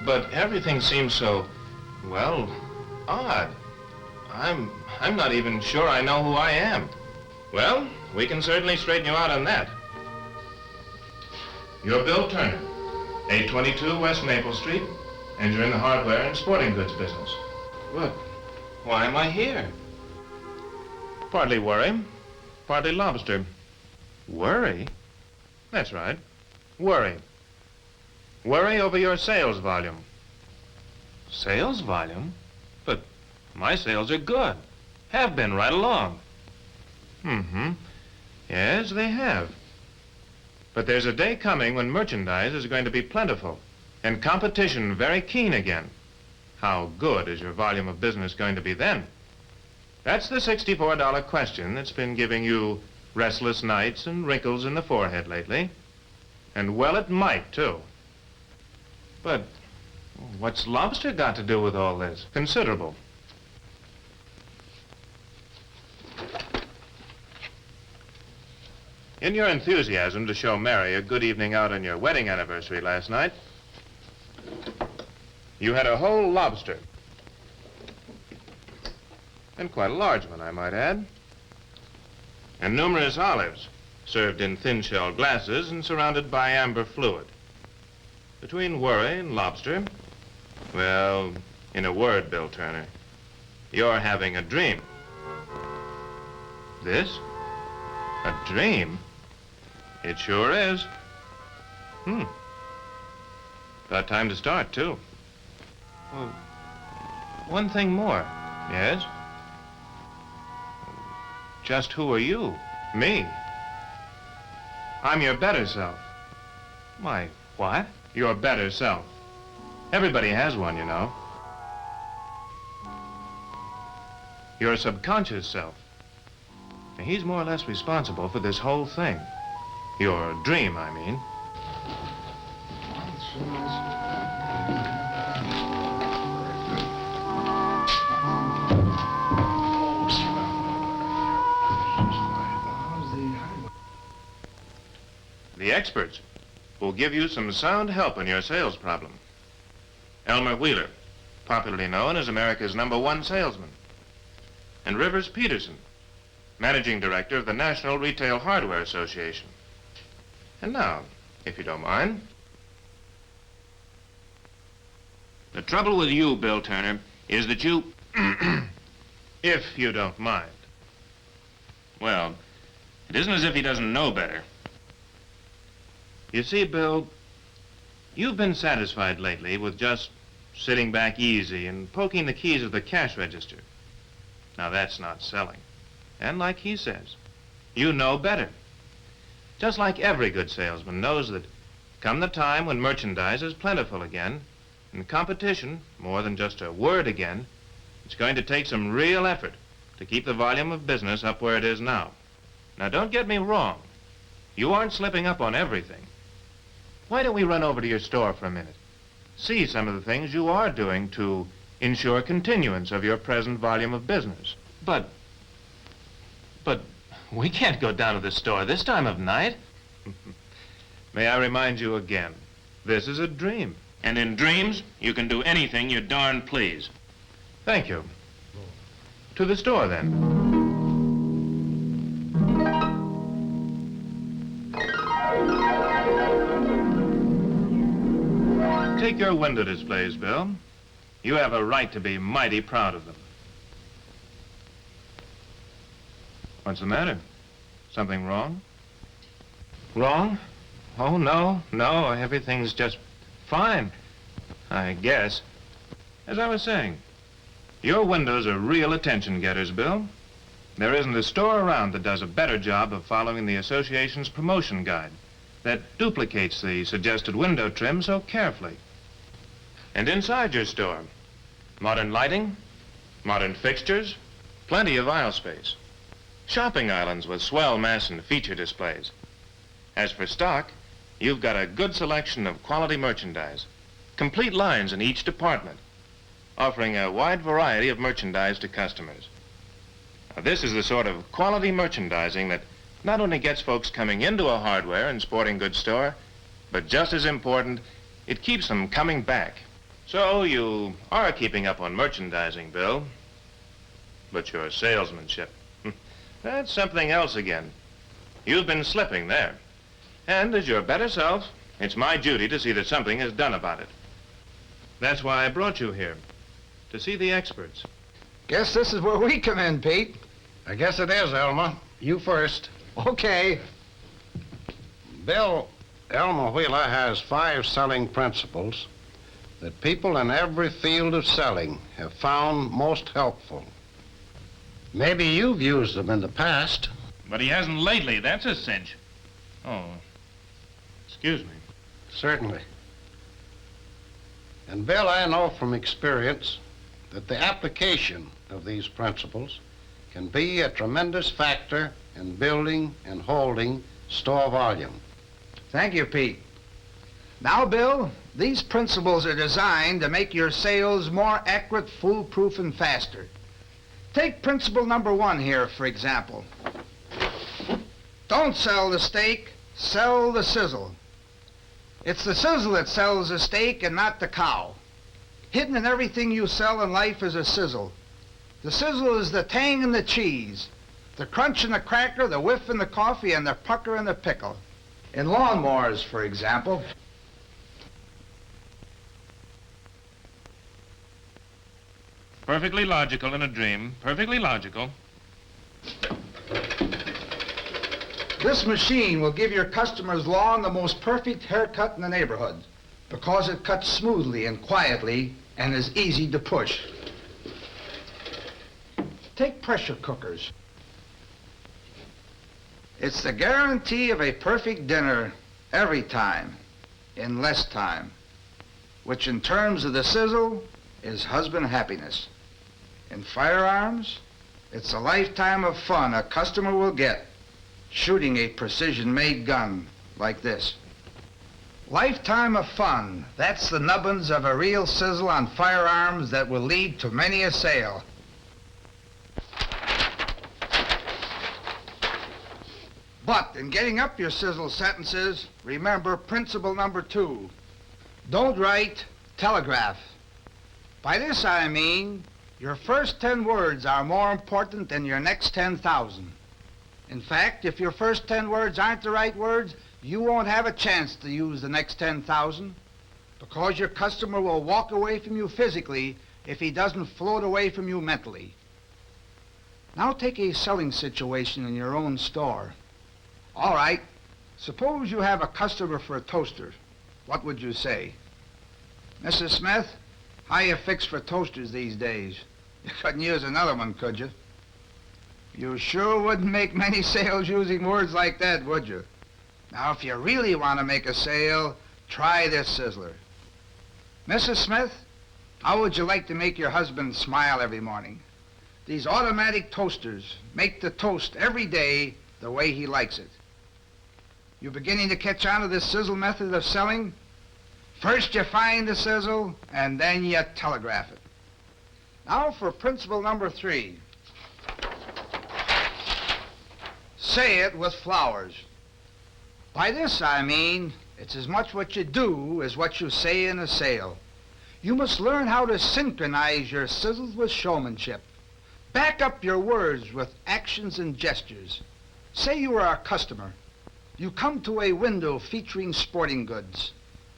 But everything seems so, well, odd. I'm not even sure I know who I am. Well, we can certainly straighten you out on that. You're Bill Turner, 822 West Maple Street, and you're in the hardware and sporting goods business. But why am I here? Partly worry, partly lobster. Worry? That's right, worry. Worry over your sales volume. Sales volume? But my sales are good. Have been right along. Mm-hmm. Yes, they have. But there's a day coming when merchandise is going to be plentiful and competition very keen again. How good is your volume of business going to be then? That's the $64 question that's been giving you restless nights and wrinkles in the forehead lately. And well, it might, too. But what's lobster got to do with all this? Considerable. In your enthusiasm to show Mary a good evening out on your wedding anniversary last night, you had a whole lobster. And quite a large one, I might add. And numerous olives, served in thin-shell glasses and surrounded by amber fluid. Between worry and lobster, well, in a word, Bill Turner, you're having a dream. This? A dream? It sure is. About time to start, too. Well, one thing more. Yes? Just who are you? Me. I'm your better self. My what? Your better self. Everybody has one, you know. Your subconscious self. He's more or less responsible for this whole thing. Your dream, I mean. The experts will give you some sound help in your sales problem. Elmer Wheeler, popularly known as America's #1 salesman. And Rivers Peterson, managing director of the National Retail Hardware Association. And now, if you don't mind. The trouble with you, Bill Turner, is that you... if you don't mind. Well, it isn't as if he doesn't know better. You see, Bill, you've been satisfied lately with just sitting back easy and poking the keys of the cash register. Now, that's not selling. And like he says, you know better. Just like every good salesman knows that come the time when merchandise is plentiful again, and competition, more than just a word again, it's going to take some real effort to keep the volume of business up where it is now. Now, don't get me wrong. You aren't slipping up on everything. Why don't we run over to your store for a minute? See some of the things you are doing to ensure continuance of your present volume of business. But we can't go down to the store this time of night. May I remind you again, this is a dream. And in dreams, you can do anything you darn please. Thank you. To the store, then. Take your window displays, Bill. You have a right to be mighty proud of them. What's the matter? Something wrong? Wrong? Oh, no, everything's just fine, I guess. As I was saying, your windows are real attention getters, Bill. There isn't a store around that does a better job of following the association's promotion guide that duplicates the suggested window trim so carefully. And inside your store, modern lighting, modern fixtures, plenty of aisle space. Shopping islands with swell mass and feature displays. As for stock, you've got a good selection of quality merchandise, complete lines in each department, offering a wide variety of merchandise to customers. Now, this is the sort of quality merchandising that not only gets folks coming into a hardware and sporting goods store, but just as important, it keeps them coming back. So you are keeping up on merchandising, Bill. But your salesmanship, that's something else again. You've been slipping there. And as your better self, it's my duty to see that something is done about it. That's why I brought you here, to see the experts. Guess this is where we come in, Pete. I guess it is, Elma. You first. Okay. Bill, Elma Wheeler has 5 selling principles that people in every field of selling have found most helpful. Maybe you've used them in the past. But he hasn't lately, that's a cinch. Oh, excuse me. Certainly. And Bill, I know from experience that the application of these principles can be a tremendous factor in building and holding store volume. Thank you, Pete. Now, Bill, these principles are designed to make your sales more accurate, foolproof, and faster. Take principle number 1 here, for example. Don't sell the steak, sell the sizzle. It's the sizzle that sells the steak and not the cow. Hidden in everything you sell in life is a sizzle. The sizzle is the tang in the cheese, the crunch in the cracker, the whiff in the coffee, and the pucker in the pickle. In lawnmowers, for example. Perfectly logical in a dream, perfectly logical. This machine will give your customer's lawn the most perfect haircut in the neighborhood because it cuts smoothly and quietly and is easy to push. Take pressure cookers. It's the guarantee of a perfect dinner every time in less time, which in terms of the sizzle is husband happiness. In firearms, it's a lifetime of fun a customer will get shooting a precision-made gun like this. Lifetime of fun, that's the nubbins of a real sizzle on firearms that will lead to many a sale. But in getting up your sizzle sentences, remember principle number 2. Don't write, telegraph. By this I mean, your first 10 words are more important than your next 10,000. In fact, if your first 10 words aren't the right words, you won't have a chance to use the next 10,000 because your customer will walk away from you physically if he doesn't float away from you mentally. Now take a selling situation in your own store. All right, suppose you have a customer for a toaster. What would you say? Mrs. Smith, how you fixed for toasters these days? You couldn't use another one, could you? You sure wouldn't make many sales using words like that, would you? Now, if you really want to make a sale, try this sizzler. Mrs. Smith, how would you like to make your husband smile every morning? These automatic toasters make the toast every day the way he likes it. You beginning to catch on to this sizzle method of selling? First you find the sizzle, and then you telegraph it. Now for principle number 3. Say it with flowers. By this I mean, it's as much what you do as what you say in a sale. You must learn how to synchronize your sizzles with showmanship. Back up your words with actions and gestures. Say you are a customer. You come to a window featuring sporting goods.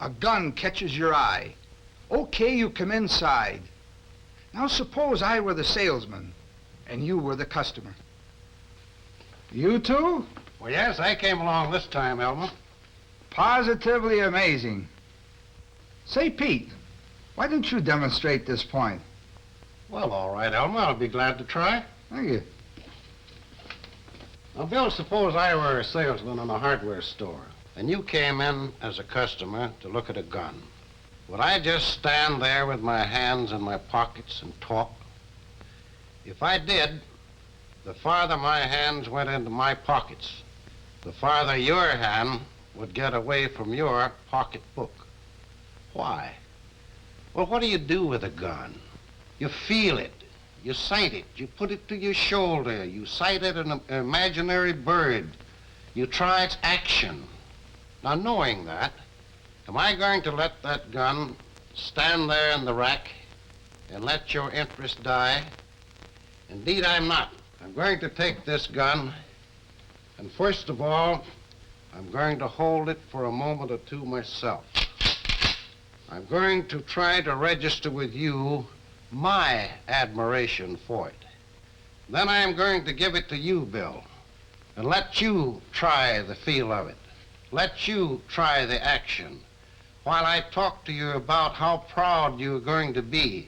A gun catches your eye. Okay, you come inside. Now suppose I were the salesman and you were the customer. You too? Well, yes, I came along this time, Elma. Positively amazing. Say, Pete, why don't you demonstrate this point? Well, all right, Elma, I'll be glad to try. Thank you. Now, Bill, suppose I were a salesman in a hardware store, and you came in as a customer to look at a gun. Would I just stand there with my hands in my pockets and talk? If I did, the farther my hands went into my pockets, the farther your hand would get away from your pocketbook. Why? Well, what do you do with a gun? You feel it. You sight it. You put it to your shoulder. You sight at an imaginary bird. You try its action. Now, knowing that, am I going to let that gun stand there in the rack and let your interest die? Indeed, I'm not. I'm going to take this gun, and first of all, I'm going to hold it for a moment or two myself. I'm going to try to register with you my admiration for it. Then I'm going to give it to you, Bill, and let you try the feel of it. Let you try the action, while I talk to you about how proud you're going to be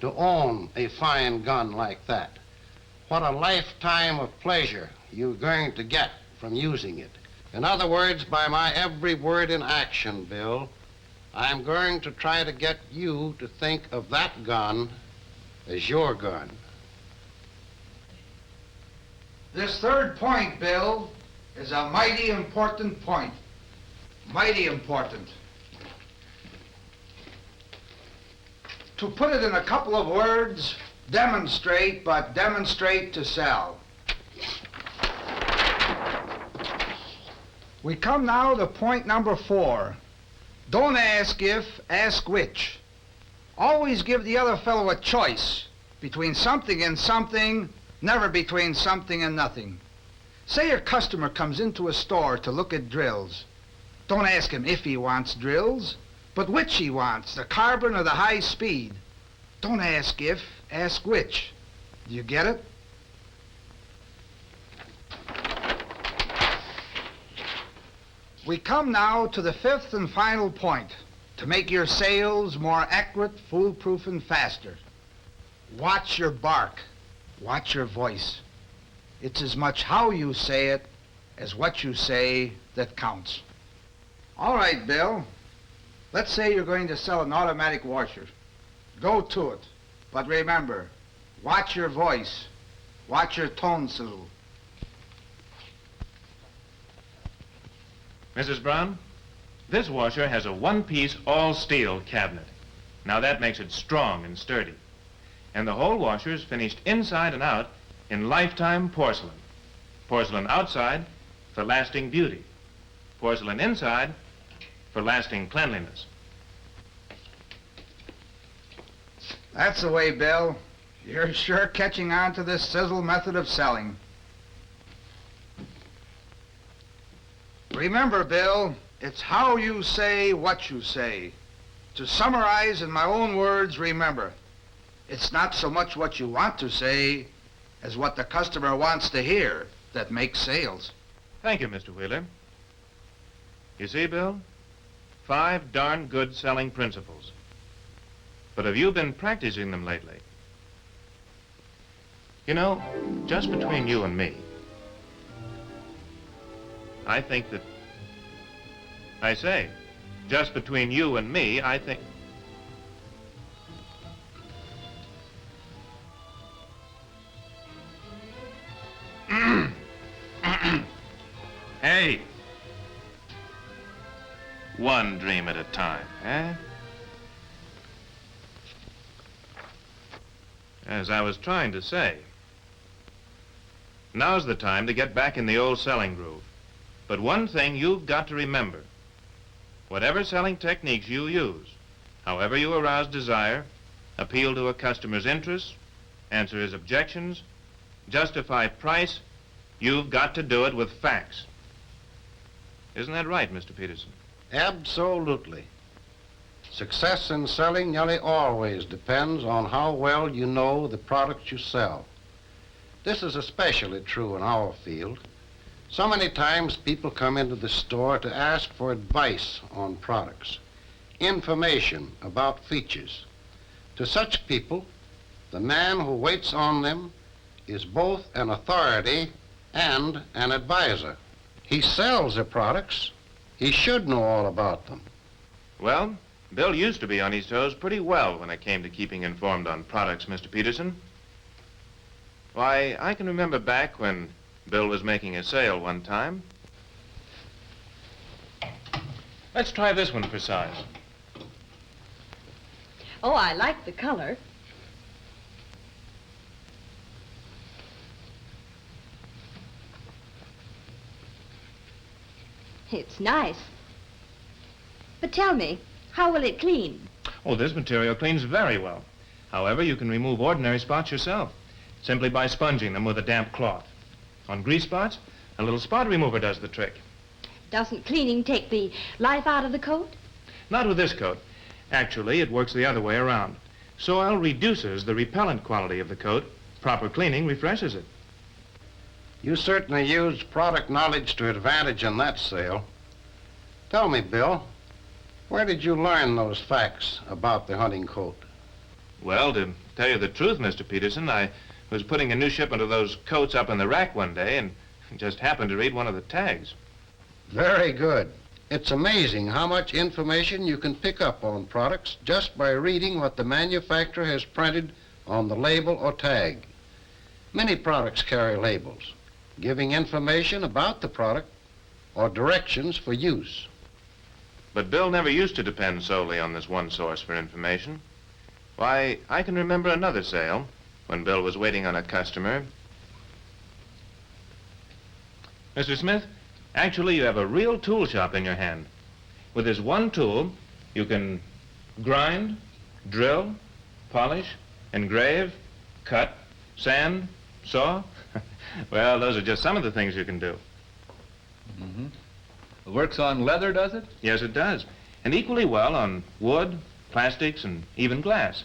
to own a fine gun like that. What a lifetime of pleasure you're going to get from using it. In other words, by my every word in action, Bill, I'm going to try to get you to think of that gun as your gun. This third point, Bill, is a mighty important point. Mighty important. To put it in a couple of words, demonstrate, but demonstrate to sell. We come now to point number 4. Don't ask if, ask which. Always give the other fellow a choice between something and something, never between something and nothing. Say your customer comes into a store to look at drills. Don't ask him if he wants drills, but which he wants, the carbon or the high speed. Don't ask if, ask which. Do you get it? We come now to the 5th and final point, to make your sales more accurate, foolproof, and faster. Watch your bark. Watch your voice. It's as much how you say it as what you say that counts. All right, Bill. Let's say you're going to sell an automatic washer. Go to it. But remember, watch your voice. Watch your tone sizzle. Mrs. Brown, this washer has a one-piece all-steel cabinet. Now that makes it strong and sturdy. And the whole washer is finished inside and out in lifetime porcelain. Porcelain outside for lasting beauty. Porcelain inside for lasting cleanliness. That's the way, Bill. You're sure catching on to this sizzle method of selling. Remember, Bill, it's how you say what you say. To summarize in my own words, remember, it's not so much what you want to say as what the customer wants to hear that makes sales. Thank you, Mr. Wheeler. You see, Bill? 5 darn good selling principles. But have you been practicing them lately? You know, just between you and me, I think that... I say, just between you and me, I think... Hey! One dream at a time, eh? As I was trying to say, now's the time to get back in the old selling groove. But one thing you've got to remember. Whatever selling techniques you use, however you arouse desire, appeal to a customer's interests, answer his objections, justify price, you've got to do it with facts. Isn't that right, Mr. Peterson? Absolutely. Success in selling nearly always depends on how well you know the products you sell. This is especially true in our field. So many times people come into the store to ask for advice on products, information about features. To such people, the man who waits on them is both an authority and an advisor. He sells the products. He should know all about them. Well, Bill used to be on his toes pretty well when it came to keeping informed on products, Mr. Peterson. Why, I can remember back when Bill was making a sale one time. Let's try this one for size. Oh, I like the color. It's nice. But tell me, how will it clean? Oh, this material cleans very well. However, you can remove ordinary spots yourself, simply by sponging them with a damp cloth. On grease spots, a little spot remover does the trick. Doesn't cleaning take the life out of the coat? Not with this coat. Actually, it works the other way around. Soil reduces the repellent quality of the coat. Proper cleaning refreshes it. You certainly used product knowledge to advantage in that sale. Tell me, Bill, where did you learn those facts about the hunting coat? Well, to tell you the truth, Mr. Peterson, I was putting a new shipment of those coats up in the rack one day and just happened to read one of the tags. Very good. It's amazing how much information you can pick up on products just by reading what the manufacturer has printed on the label or tag. Many products carry labels, giving information about the product or directions for use. But Bill never used to depend solely on this one source for information. Why, I can remember another sale when Bill was waiting on a customer. Mr. Smith, actually you have a real tool shop in your hand. With this one tool, you can grind, drill, polish, engrave, cut, sand, saw. Well, those are just some of the things you can do. Mm-hmm. It works on leather, does it? Yes, it does. And equally well on wood, plastics, and even glass.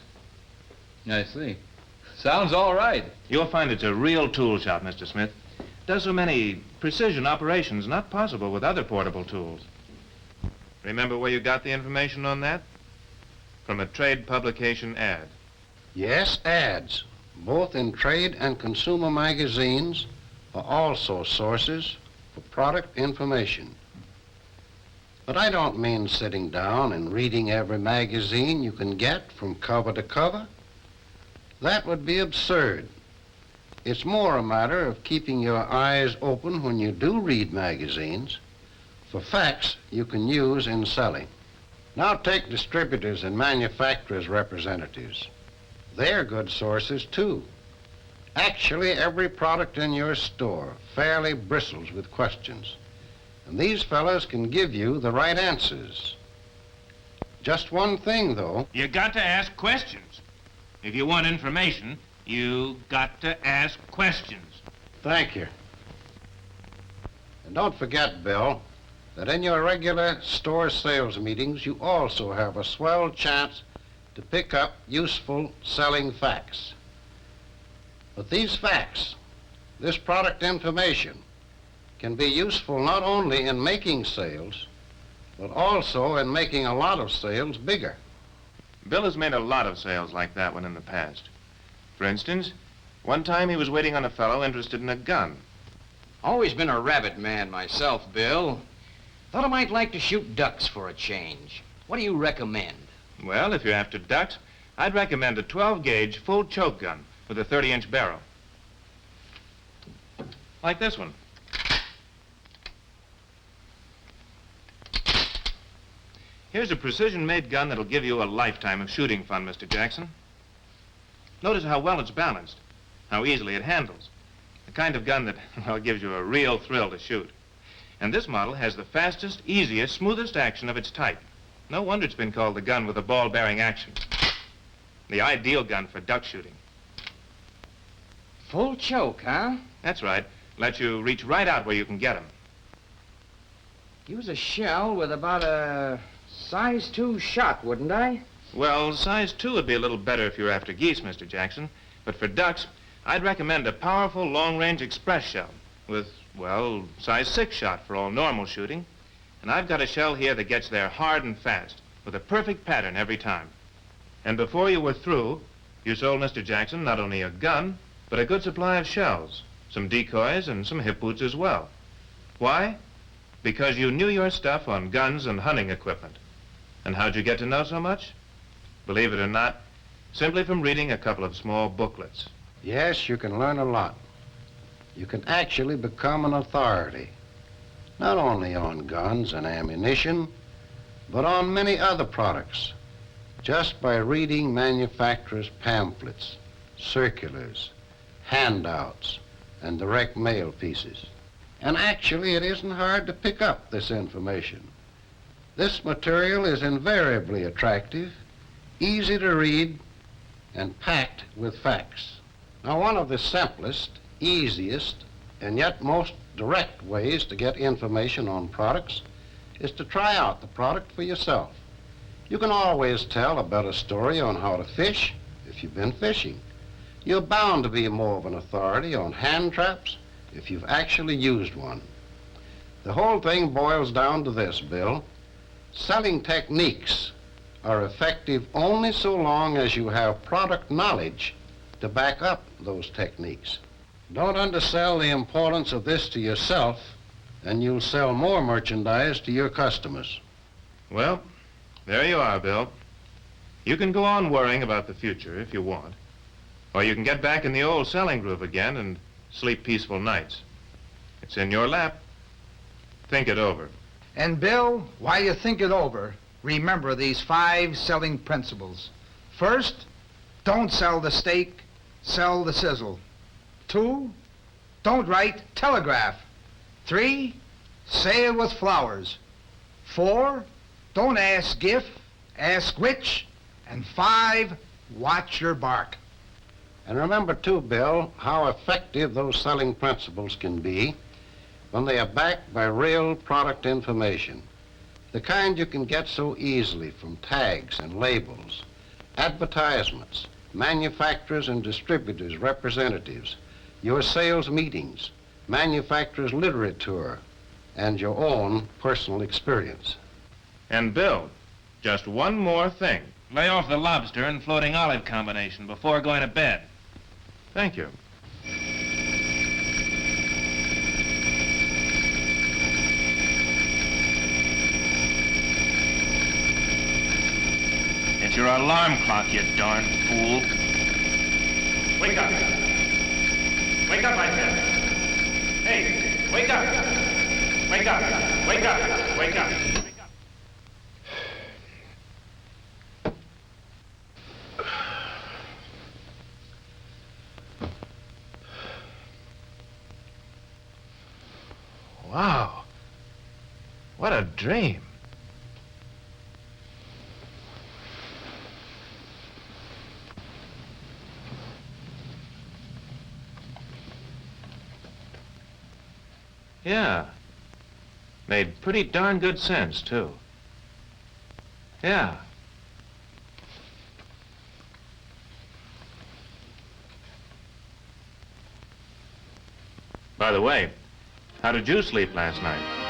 I see. Sounds all right. You'll find it's a real tool shop, Mr. Smith. Does so many precision operations not possible with other portable tools. Remember where you got the information on that? From a trade publication ad. Yes, ads, both in trade and consumer magazines, are also sources for product information. But I don't mean sitting down and reading every magazine you can get from cover to cover. That would be absurd. It's more a matter of keeping your eyes open when you do read magazines for facts you can use in selling. Now take distributors and manufacturers' representatives. They're good sources too. Actually, every product in your store fairly bristles with questions. And these fellows can give you the right answers. Just one thing, though. You got to ask questions. If you want information, you got to ask questions. Thank you. And don't forget, Bill, that in your regular store sales meetings, you also have a swell chance to pick up useful selling facts. But these facts, this product information, can be useful not only in making sales, but also in making a lot of sales bigger. Bill has made a lot of sales like that one in the past. For instance, one time he was waiting on a fellow interested in a gun. Always been a rabbit man myself, Bill. Thought I might like to shoot ducks for a change. What do you recommend? Well, if you're after ducks, I'd recommend a 12-gauge full choke gun with a 30-inch barrel. Like this one. Here's a precision-made gun that'll give you a lifetime of shooting fun, Mr. Jackson. Notice how well it's balanced, how easily it handles. The kind of gun that, well, gives you a real thrill to shoot. And this model has the fastest, easiest, smoothest action of its type. No wonder it's been called the gun with the ball-bearing action. The ideal gun for duck shooting. Full choke, huh? That's right. Lets you reach right out where you can get them. Use a shell with about a size 2 shot, wouldn't I? Well, size 2 would be a little better if you're after geese, Mr. Jackson. But for ducks, I'd recommend a powerful long-range express shell with, well, size 6 shot for all normal shooting. And I've got a shell here that gets there hard and fast, with a perfect pattern every time. And before you were through, you sold Mr. Jackson not only a gun, but a good supply of shells, some decoys, and some hip boots as well. Why? Because you knew your stuff on guns and hunting equipment. And how'd you get to know so much? Believe it or not, simply from reading a couple of small booklets. Yes, you can learn a lot. You can actually become an authority, not only on guns and ammunition, but on many other products, just by reading manufacturers' pamphlets, circulars, handouts, and direct mail pieces. And actually, it isn't hard to pick up this information. This material is invariably attractive, easy to read, and packed with facts. Now, one of the simplest, easiest, and yet most direct ways to get information on products is to try out the product for yourself. You can always tell a better story on how to fish if you've been fishing. You're bound to be more of an authority on hand traps if you've actually used one. The whole thing boils down to this, Bill. Selling techniques are effective only so long as you have product knowledge to back up those techniques. Don't undersell the importance of this to yourself, and you'll sell more merchandise to your customers. Well, there you are, Bill. You can go on worrying about the future if you want. Or you can get back in the old selling groove again and sleep peaceful nights. It's in your lap. Think it over. And Bill, while you think it over, remember these 5 selling principles. First, don't sell the steak, sell the sizzle. 2, don't write, telegraph. 3, say it with flowers. 4, don't ask if, ask which. And 5, watch your bark. And remember, too, Bill, how effective those selling principles can be when they are backed by real product information. The kind you can get so easily from tags and labels, advertisements, manufacturers and distributors' representatives, your sales meetings, manufacturers' literature, and your own personal experience. And Bill, just one more thing. Lay off the lobster and floating olive combination before going to bed. Thank you. It's your alarm clock, you darn fool. Wake up. Wake up, I said. Hey, wake up. Wake up. Wake up. Wake up. Wow. What a dream. Yeah. Made pretty darn good sense, too. Yeah. By the way, how did you sleep last night?